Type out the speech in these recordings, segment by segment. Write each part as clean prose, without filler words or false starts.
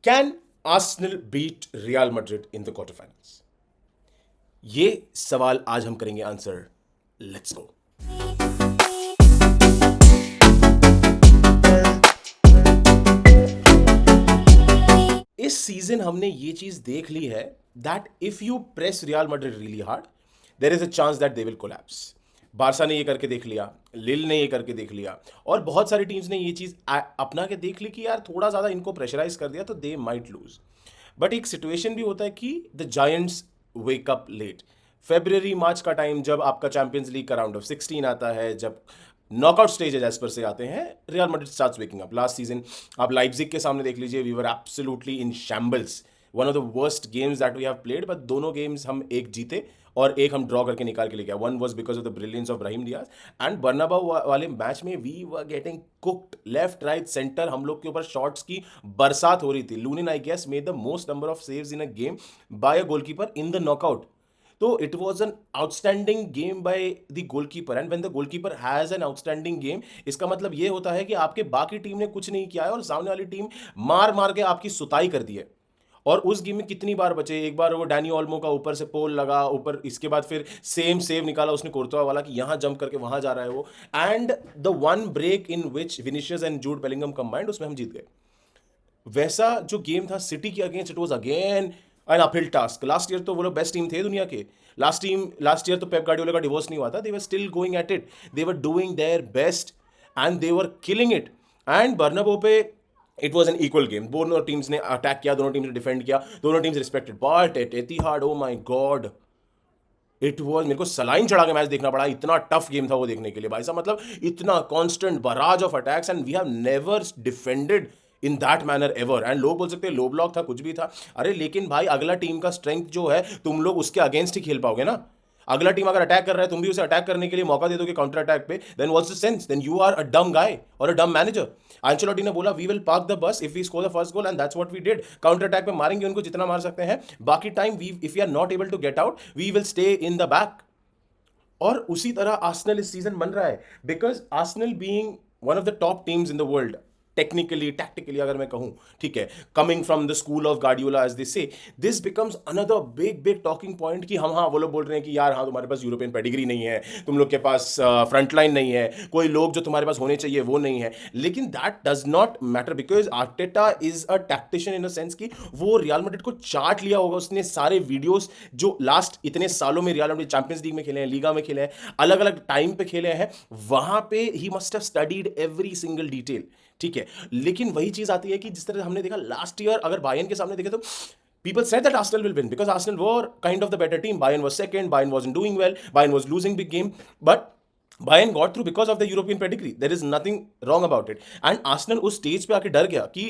Can Arsenal beat Real Madrid in the quarter finals? ये सवाल आज हम करेंगे आंसर। Let's go. इस सीजन हमने ये चीज देख ली है that if you press Real Madrid really hard, there is a chance that they will collapse. Barca ने ये करके देख लिया, लिल ने ये करके देख लिया, और बहुत सारी टीम्स ने ये चीज अपना के देख ली कि यार थोड़ा ज्यादा इनको प्रेशराइज कर दिया तो दे माइट लूज। बट एक सिचुएशन भी होता है कि the giants wake up late. February March का टाइम जब आपका चैंपियंस लीग का राउंड ऑफ 16 आता है, जब नॉकआउट स्टेजेस एज पर से आते हैं, Real Madrid starts waking up. Last season आप लाइप्जिग के सामने देख लीजिए, we were absolutely in shambles, one of the worst games that we have played. But दोनों गेम्स हम एक जीते और एक हम ड्रॉ करके निकाल के ले गया। One was because of the brilliance of Brahim Diaz, and Bernabeu वाले मैच में we were getting cooked left right centre. हम लोग के ऊपर शॉट्स की बरसात हो रही थी। Lunin I guess made the most number of saves in a game by a goalkeeper in the knockout. तो it was an outstanding game by the goalkeeper, and when the goalkeeper has an outstanding game, इसका मतलब ये होता है कि आपके बाकी team ने कुछ नहीं किया है और सामने वाली टीम मार मार के आपकी सुताई कर दी है। और उस गेम में कितनी बार बचे, एक बार वो डैनी ओल्मो का ऊपर से पोल लगा ऊपर, इसके बाद फिर सेम सेव निकाला उसने कोर्तोआ वाला कि यहां जंप करके वहां जा रहा है वो, and the one break in which Vinicius and Jude Bellingham combined, उसमें हम जीत गए। वैसा जो गेम था सिटी के against, it was again an uphill task. Last year तो वो लोग बेस्ट टीम थे दुनिया के। लास्ट ईयर तो पेप गार्डियोला का डिवोर्स नहीं हुआ था। They were still going at it, they were doing their best and they were killing it. And Bernabeu पे it was an equal game. दोनों टीम्स ने अटैक किया, दोनों टीम्स ने डिफेंड किया, दोनों teams respected. But at Etihad, oh my god, it was, मेरे को सलाइन चढ़ा के मैच देखना पड़ा। इतना टफ गेम था वो देखने के लिए भाई साहब। मतलब इतना constant barrage of attacks, and we have never defended in that manner ever. And लोग बोल सकते हैं लो ब्लॉक था, कुछ भी था, अरे लेकिन भाई अगला टीम का स्ट्रेंथ जो है, तुम लोग उसके अगेंस्ट ही खेल पाओगे ना। अगला टीम अगर अटैक कर रहा है, तुम भी उसे अटैक करने के लिए मौका दे दोगे काउंटर अटैक पे, then what's the sense? Then you are a dumb guy और अ डम मैनेजर। एंचेलोटी ने बोला we will park the bus if we score the first goal, and that's what we did. Counter attack पे मारेंगे उनको जितना मार सकते हैं, बाकी time we if you are not able to get out, we will stay in the back. और उसी तरह आर्सेनल इस सीजन बन रहा है, because Arsenal being one of the top teams in the world, technically tactically अगर मैं कहूं, ठीक है, coming from the school of Guardiola as they say, this becomes another big big talking point कि हम, हाँ वो लोग बोल रहे हैं कि यार हाँ तुम्हारे पास यूरोपियन पेडिग्री नहीं है, तुम लोग के पास फ्रंट लाइन नहीं है, कोई लोग जो तुम्हारे पास होने चाहिए वो नहीं है। लेकिन that does not matter, because Arteta is a tactician in a sense कि वो रियल मैड्रिड को चाट लिया होगा उसने। सारे वीडियोस जो लास्ट इतने सालों में रियल मैड्रिड चैंपियंस लीग में खेले हैं, लीगा में खेले हैं, अलग अलग टाइम पे खेले हैं, वहां पे he must have studied every single detail, ठीक है। लेकिन वही चीज आती है कि जिस तरह हमने देखा लास्ट ईयर, अगर बायर्न के सामने देखे तो people said that Arsenal will win because Arsenal were kind of the better team. Bayern was second, Bayern wasn't doing well, Bayern was losing big game, but Bayern got through because of the European pedigree. There is nothing wrong about it. And Arsenal उस stage पे आके डर गया कि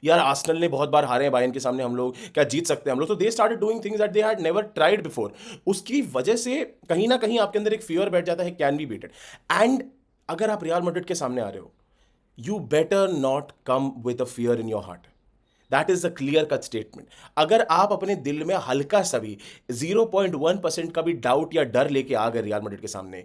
यार Arsenal ने बहुत बार हारे हैं बायर्न के सामने, हम लोग क्या जीत सकते हैं हम लोग? तो they started doing things that they had never tried before. उसकी वजह से कहीं ना कहीं आपके अंदर एक फियर बैठ जाता है, कैन बी बीटेड। एंड अगर आप रियल मैड्रिड के सामने आ रहे हो, you better not come with a fear in your heart. That is a clear cut statement. अगर आप अपने दिल में हल्का सा भी 0.1% का भी डाउट या डर लेके आ गए रियल मैड्रिड के सामने,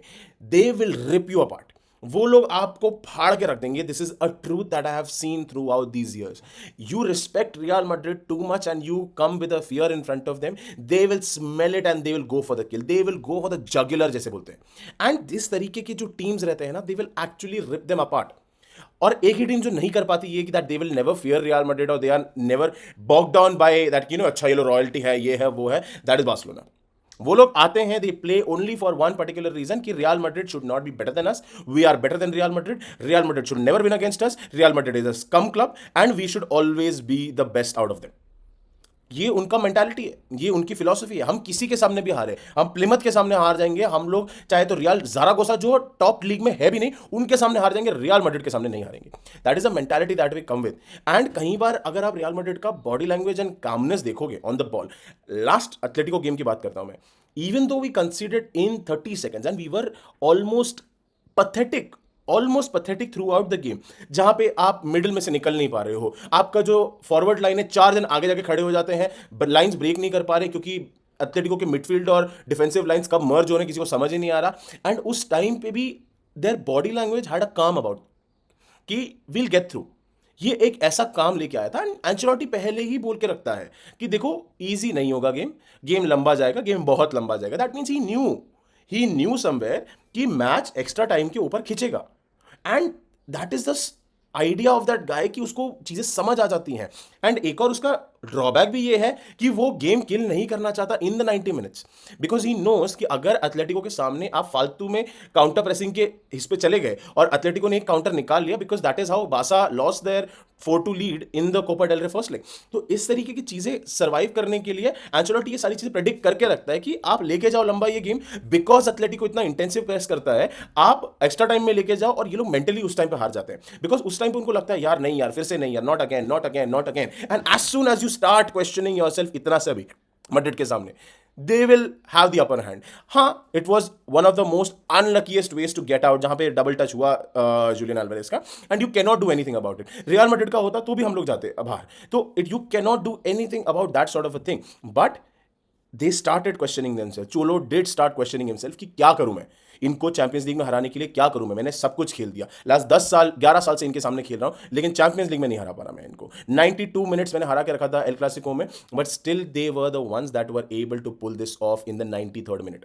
they will rip you apart. वो लोग आपको फाड़ के रख देंगे। This is a truth that I have seen throughout these years. You respect Real Madrid too much and you come with a fear in front of them, they will smell it and they will go for the kill, they will go for the jugular जैसे बोलते हैं। And this तरीके की जो teams रहते हैं ना, they will actually rip them apart. और एक ही टीम जो नहीं कर पाती ये कि that they will never fear Real Madrid और they are never boxed down by that, you know, अच्छा ये लो रॉयल्टी है, ये है वो है, दैट इज बार्सिलोना। वो लोग आते हैं, they play only for one particular reason कि Real Madrid should not be better than us, we are better than Real Madrid, Real Madrid should never win against us, Real Madrid is a scum club and we should always be the best out of them. ये उनका mentality है, ये उनकी philosophy है। हम किसी के सामने भी हारे, हम प्लिमथ के सामने हार जाएंगे, हम लोग चाहे तो रियल ज़ारागोसा जो टॉप लीग में है भी नहीं उनके सामने हार जाएंगे, रियल मैड्रिड के सामने नहीं हारेंगे। That is a mentality that we come with. And कई बार अगर आप रियल मैड्रिड का बॉडी लैंग्वेज एंड कामनेस देखोगे on the ball, last Atletico game की बात करता हूं मैं, even though we considered in 30 seconds and we were almost pathetic, almost pathetic throughout the game, जहां पे आप मिडिल में से निकल नहीं पा रहे हो, आपका जो फॉरवर्ड लाइन है 4 जन आगे जाके खड़े हो जाते हैं, लाइंस ब्रेक नहीं कर पा रहे क्योंकि एथलेटिको के मिडफील्ड और डिफेंसिव लाइंस कब मर्ज हो रहे हैं किसी को समझ ही नहीं आ रहा। एंड उस टाइम पे भी their body language had a काम अबाउट कि वील गेट थ्रू, ये एक ऐसा काम लेके आया था, एंड एंचेलोटी पहले ही बोल के रखता है कि देखो इजी नहीं होगा गेम, गेम लंबा जाएगा, गेम बहुत लंबा जाएगा. That means he knew somewhere कि मैच एक्स्ट्रा टाइम के ऊपर खिंचेगा. And that is the idea of that guy कि उसको चीजें समझ आ जाती हैं. एंड एक और उसका ड्रॉबैक भी ये है कि वो गेम किल नहीं करना चाहता in the 90 minutes, because he knows कि अगर एथलेटिको के सामने आप फालतू में काउंटर प्रेसिंग के इस पे चले गए और एथलेटिको ने एक काउंटर निकाल लिया, बिकॉज दैट इज हाउ बासा lost their 4-2 lead in the Copa del Rey first leg. तो इस तरीके की चीजें सर्वाइव करने के लिए एंचेलोटी ये सारी चीजें प्रेडिक्ट करके रखता है कि आप लेके जाओ लंबा ये गेम, बिकॉज एथलेटिको इतना इंटेंसिव प्रेस करता है, आप एक्स्ट्रा टाइम में लेके जाओ और ये लोग मेंटली उस टाइम पे हार जाते हैं, बिकॉज उस टाइम पे उनको लगता है यार नहीं यार फिर से नहीं यार, not again not again not again. And as soon as you start questioning yourself इतना से अभी मैड्रिड के सामने, they will have the upper hand. हाँ, it was one of the most unluckiest ways to get out, जहाँ पे double touch हुआ Julian Alvarez का, and you cannot do anything about it. Real Madrid का होता तो भी हम लोग जाते बाहर, तो you cannot do anything about that sort of a thing. But they started questioning themselves. चोलो did start questioning himself कि क्या करूं मैं, इनको चैंपियंस लीग में हराने के लिए क्या करूं मैंने सब कुछ खेल दिया, लास्ट 10 साल 11 साल से इनके सामने खेल रहा हूं, लेकिन चैंपियंस लीग में नहीं हरा पा रहा मैं इनको. 92 मिनट्स मैंने हरा के रखा था एल क्लासिको में, but still they were the ones that were able to pull this off in the 93rd minute.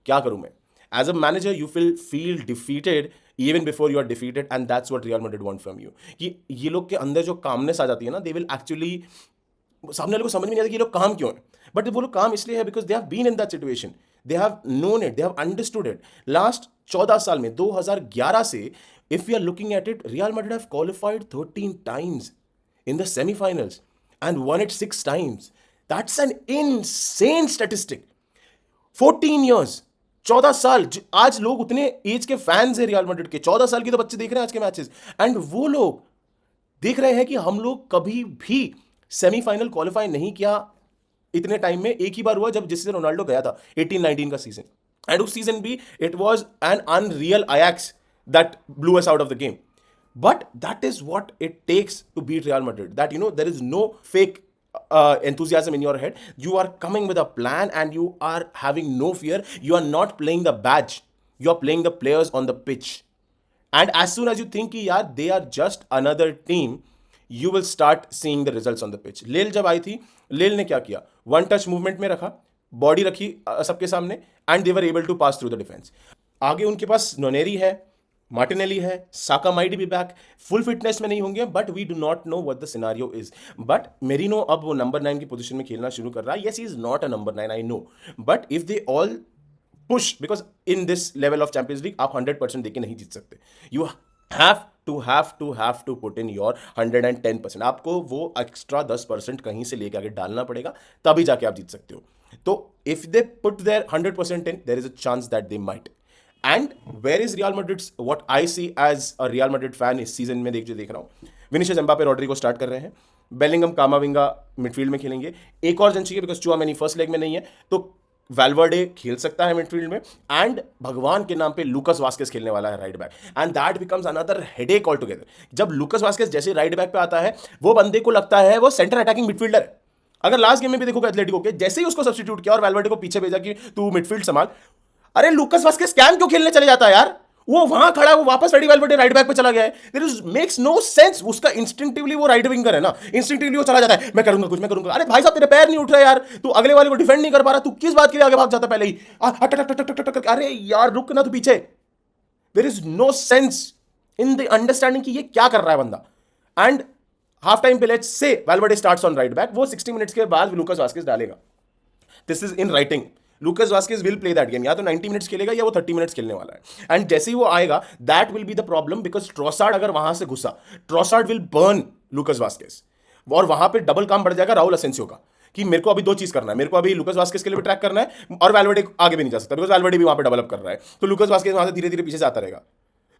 क्या करूं मैं as a manager, you will feel defeated even before you are defeated, and that's what Real Madrid want from you. कि ये लोग के अंदर जो calmness आ जाती है ना, दे विल एक्चुअली, सामने वाले को समझ में नहीं आता कि ये लोग काम क्यों है, बट वो लोग काम इसलिए है because they have been in that situation, they have known it, they have understood it. Last 14 साल में 2011 से if you are looking at it, Real Madrid have qualified 13 times in the semifinals and won it 6 times. That's an insane statistic. 14 years, 14 साल. आज लोग उतने as के fans हैं Real Madrid के, 14 साल के तो बच्चे देख रहे हैं आज के मैचेस, एंड वो लोग देख रहे हैं कि हम लोग कभी भी सेमीफाइनल क्वालिफाई नहीं किया इतने टाइम में. एक ही बार हुआ जब जिससे रोनाल्डो गया था 18-19 का सीजन, एंड उस सीजन भी it was an unreal Ajax that blew us out of the game. But that is what it takes to beat Real Madrid, that you know there is no fake enthusiasm in your head. You are coming with a plan and you are having no fear. You are not playing the badge, you are playing the players on the pitch. And as soon as you think कि यार they are just another team, you will start seeing the results on the pitch. लेल जब आई थी, लेल ने क्या किया, one touch movement में रखा, बॉडी रखी सबके सामने, and they were able to pass through the defence. आगे उनके पास नोनेरी है, मार्टिनेली है, Saka might be back, full fitness में नहीं होंगे, but we do not know what the scenario is. But Merino अब वो नंबर 9 की पोजीशन में खेलना शुरू कर रहा है. Yes he is not a number 9, I know, but if they all push, because in this level of Champions League आप 100% देके नहीं जीत सकते. You have to put in your 110%. आपको वो एक्स्ट्रा 10% कहीं से लेके आगे डालना पड़ेगा, तभी जाके आप जीत सकते हो. तो if they put their 100% in, there is a chance that they might. And where is Real Madrid's, what I see as a Real Madrid fan इस सीजन में देख रहा हूँ, विनीशियस एम्बापे रॉड्रिगो स्टार्ट कर रहे हैं, बेलिंगम कामाविंगा मिडफील्ड में खेलेंगे. एक और जन चाहिए बिकॉज चुआमेनी फर्स्ट लेग में नहीं है, तो वैल्वर्डे खेल सकता है मिडफील्ड में, एंड भगवान के नाम पे लूकस वास्केस खेलने वाला है right back, and that becomes another headache all together. जब लूकस वास्केस जैसे राइट बैक पे आता है, वो बंदे को लगता है वो सेंटर अटैकिंग मिडफील्डर है. अगर लास्ट गेम में भी देखोगे एथलेटिको के, जैसे ही उसको सब्स्टिट्यूट किया और वैल्वर्डे को पीछे भेजा कि तू मिडफील्ड संभाल, अरे लूकस वास्केस स्कैम क्यों खेलने चले जाता है यार, वो वहां खड़ा है, वो वापस रेडी वैल्वर्डे राइट बैक पे चला गया है. There is makes no sense. उसका इंस्टिंक्टिवली वो राइट विंगर है ना, इंस्टिंक्टिवली वो चला जाता है, मैं करूंगा. अरे भाई साहब तेरे पैर नहीं उठ रहे यार, तू अगले वाले को डिफेंड नहीं कर पा रहा, तू किस बात के लिए आगे भाग जाता पहले ही, अरे यार रुक ना तू पीछे. There is no sense in the understanding कि ये क्या कर रहा है बंदा. एंड हाफ टाइम पे let's say Valverde starts on right back, वो 60 मिनट्स के बाद लूकस वास्केस डालेगा. This is in writing. Lucas Vazquez will play that game, या तो 90 मिनट्स खेलेगा या वो 30 मिनट्स खेलने वाला है. एंड जैसे ही वो आएगा, that will be the problem, because Trossard अगर वहां से घुसा, ट्रोसार्ड विल बर्न लूकस वास्केस, और वहां पे डबल काम बढ़ जाएगा राउल असेंसियो का, कि मेरे को अभी 2 चीज करना है, मेरे को अभी लूकस वास्केस के लिए भी ट्रैक करना है, और वैल्वर्डे आगे भी नहीं जा सकता बिकॉज वैल्वर्डे भी वहां पे डेवलप कर रहा है, तो लूकस वास्केस वहां से धीरे धीरे पीछे से आता रहेगा.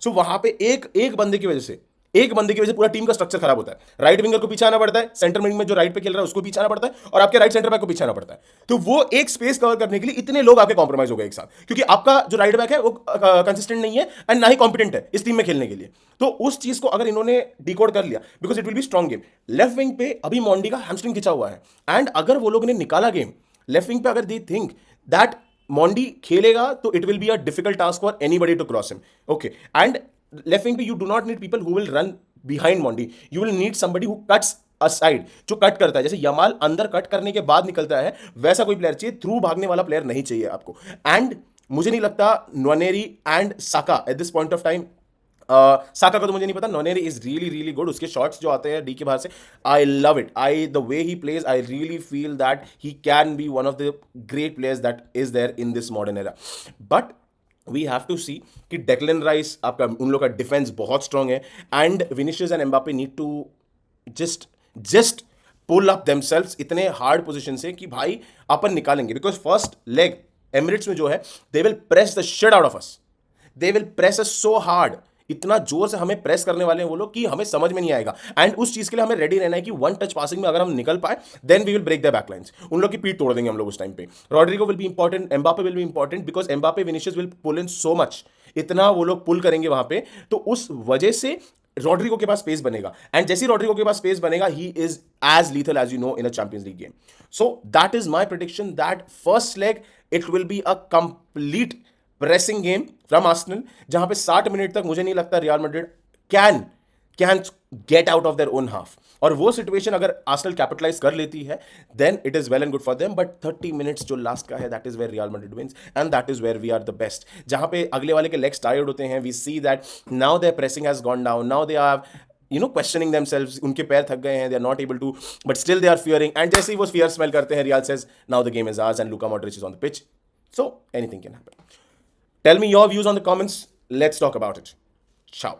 सो वहां पे एक बंदे की वजह से पूरा टीम का स्ट्रक्चर खराब होता है. राइट विंगर को पीछे आना पड़ता है, सेंटर विंग में जो राइट पे खेल रहा है उसको पीछे आना पड़ता है, और आपके राइट सेंटर बैक को पीछे आना पड़ता है. तो वो एक स्पेस कवर करने के लिए इतने लोग आपके कॉम्प्रोमाइज हो गए एक साथ, क्योंकि आपका जो राइट बैक है वो कंसिस्टेंट नहीं है एंड ना ही कॉम्पिटेंट है इस टीम में खेलने के लिए. तो उस चीज को अगर इन्होंने डिकोड कर लिया, because it will be strong game. Left wing पे अभी मॉन्डी का हैमस्ट्रिंग खिंचा हुआ है, एंड अगर वो लोग ने निकाला गेम लेफ्ट विंग पे, अगर दे थिंक दैट मॉन्डी खेलेगा, तो it will be a difficult task for anybody to cross him. Okay, and left wing पे you do not need people who will run behind Mondi. You will need somebody who cuts aside, जो cut करता है, जैसे Yamal अंदर cut करने के बाद निकलता है, वैसा कोई प्लेयर चाहिए, थ्रू भागने वाला प्लेयर नहीं चाहिए आपको. एंड मुझे नहीं लगता Nwaneri and Saka at this point of time, Saka का तो मुझे नहीं पता, Nwaneri is really really good. उसके शॉट्स जो आते हैं डी के बाहर से, I love it. I the way he plays, I really feel that he can be one of the great players that is there in this modern era. But we have to see कि Declan rice, आपका उन लोग का defence बहुत strong है, and Vinicius and Mbappe need to just pull up themselves इतने hard position से कि भाई अपन निकालेंगे. बिकॉज फर्स्ट लेग एमिरेट्स में जो है, they will press the shit out of us. They will press us so hard, इतना जोर से हमें प्रेस करने वाले हैं वो लोग कि हमें समझ में नहीं आएगा. एंड उस चीज के लिए हमें रेडी रहना है कि वन टच पासिंग में अगर हम निकल पाए, then we will break the backlines. उन लोग की पीठ तोड़ देंगे हम लोग उस टाइम पे. Rodrigo will be important, Mbappe will be important, because Mbappe Vinicius will pull in so much. इतना वो लोग पुल करेंगे वहां पे, तो उस वजह से रॉड्रिगो के पास स्पेस बनेगा. एंड जैसे रॉड्रिगो के पास स्पेस बनेगा, he is as lethal as you know in a Champions League game. So that is my prediction that first leg it will be a complete pressing game from Arsenal, जहां पे 60 minute तक मुझे नहीं लगता Real Madrid can get out of their own half. और वो situation अगर Arsenal capitalise कर लेती है, then it is well and good for them. But 30 minutes जो लास्ट का है, that is where Real Madrid wins, and that is where we are the best. जहां पे अगले वाले के लेग्स टायर्ड होते हैं, we see that now their pressing has gone down, now they are questioning themselves, उनके पैर थक गए हैं, they are not able to, but still they are fearing. And जैसे ही वो fear smell करते हैं, Real says now the game is ours and Luka Modric is on the pitch. So anything can happen. Tell me your views on the comments. Let's talk about it. Ciao.